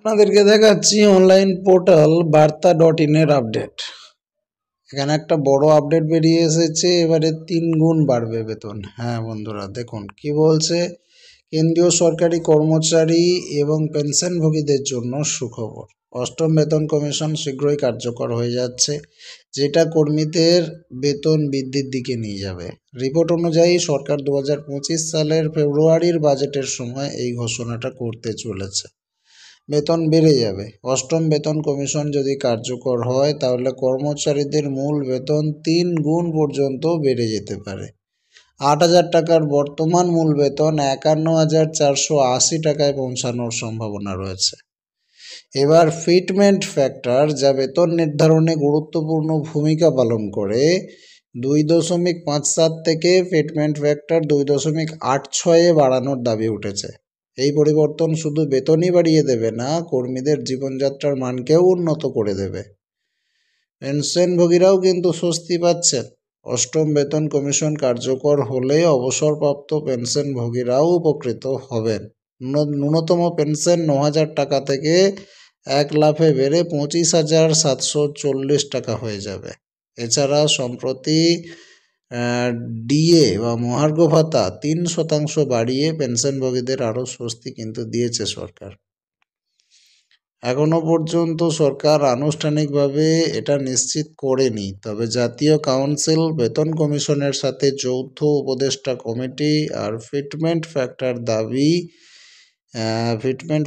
আপনাদেরকে দেখাচ্ছি online portal বার্তা.in এর আপডেট। এখানে একটা বড় আপডেট বেরিয়ে এসেছে, এবারে 3 গুণ বাড়বে বেতন। হ্যাঁ বন্ধুরা, দেখুন কি বলছে। কেন্দ্রীয় সরকারি কর্মচারী এবং পেনশনভোগীদের জন্য সুখবর। অষ্টম বেতন কমিশন শীঘ্রই কার্যকর হয়ে যাচ্ছে, যেটা কর্মীদের বেতন বৃদ্ধির দিকে নিয়ে যাবে। রিপোর্ট অনুযায়ী সরকার 2025 সালের ফেব্রুয়ারির বাজেটের সময় এই ঘোষণাটা করতে চলেছে। বেতন বেড়ে যাবে। অষ্টম বেতন কমিশন যদি কার্যকর হয় তাহলে কর্মচারীদের মূল বেতন 3 গুণ পর্যন্ত বেড়ে যেতে পারে। 8,000 টাকার বর্তমান মূল বেতন 51,480 টাকায় পৌঁছানোর সম্ভাবনা রয়েছে। এবার ফিটমেন্ট ফ্যাক্টর, যা বেতন নির্ধারণে গুরুত্বপূর্ণ ভূমিকা পালন করে, 2.57 থেকে ফিটমেন্ট ফ্যাক্টর 2.86-এ বাড়ানোর দাবি উঠেছে। এই পরিবর্তন শুধু বেতনই বাড়িয়ে দেবে না, কর্মীদের জীবনযাত্রার মানকেও উন্নত করে দেবে। পেনশনভোগীরাও কিন্তু স্বস্তি পাচ্ছেন। অষ্টম বেতন কমিশন কার্যকর হলে অবসরপ্রাপ্ত পেনশনভোগীরাও উপকৃত হবেন। ন্যূনতম পেনশন 9,000 টাকা থেকে 1 লাফে বেড়ে 25,740 টাকা হয়ে যাবে। এছাড়া সম্প্রতি ডিএ বা মহার্ঘ ভাতা 3% বাড়িয়ে পেনশনভোগীদের আরও স্বস্তি কিন্তু দিয়েছে সরকার। এখনো পর্যন্ত সরকার আনুষ্ঠানিকভাবে এটা নিশ্চিত করেনি, তবে জাতীয় কাউন্সিল, বেতন কমিশনের সাথে যৌথ উপদেষ্টা কমিটি আর ফিটমেন্ট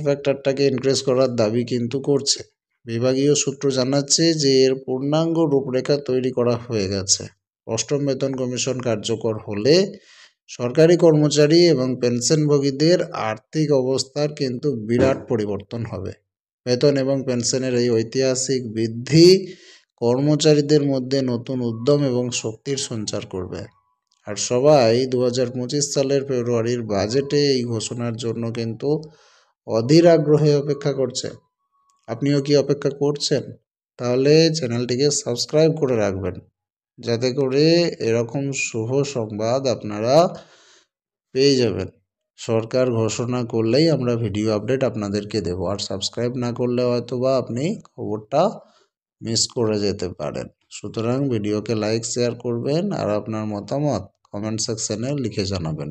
ফ্যাক্টরটাকে ইনক্রিজ করার দাবি কিন্তু করছে। বিভাগীয় সূত্র জানাচ্ছে যে এর পূর্ণাঙ্গ রূপরেখা তৈরি করা হয়ে গেছে। অষ্টম বেতন কমিশন কার্যকর হলে সরকারি কর্মচারী এবং পেনশনভোগীদের আর্থিক অবস্থার কিন্তু বিরাট পরিবর্তন হবে। বেতন এবং পেনশনের এই ঐতিহাসিক বৃদ্ধি কর্মচারীদের মধ্যে নতুন উদ্যম এবং শক্তির সঞ্চার করবে। আর সবাই 2025 সালের ফেব্রুয়ারির বাজেটে এই ঘোষণার জন্য কিন্তু অধীর আগ্রহে অপেক্ষা করছে। আপনিও কি অপেক্ষা করছেন? তাহলে চ্যানেলটিকে সাবস্ক্রাইব করে রাখবেন, যাতে করে এরকম শুভ সংবাদ আপনারা পেয়ে যাবেন। সরকার ঘোষণা করলেই আমরা ভিডিও আপডেট আপনাদেরকে দেবো। আর সাবস্ক্রাইব না করলে হয়তো বা আপনি খবরটা মিস করে যেতে পারেন। সুতরাং ভিডিওকে লাইক শেয়ার করবেন আর আপনার মতামত কমেন্ট সেকশনে লিখে জানাবেন।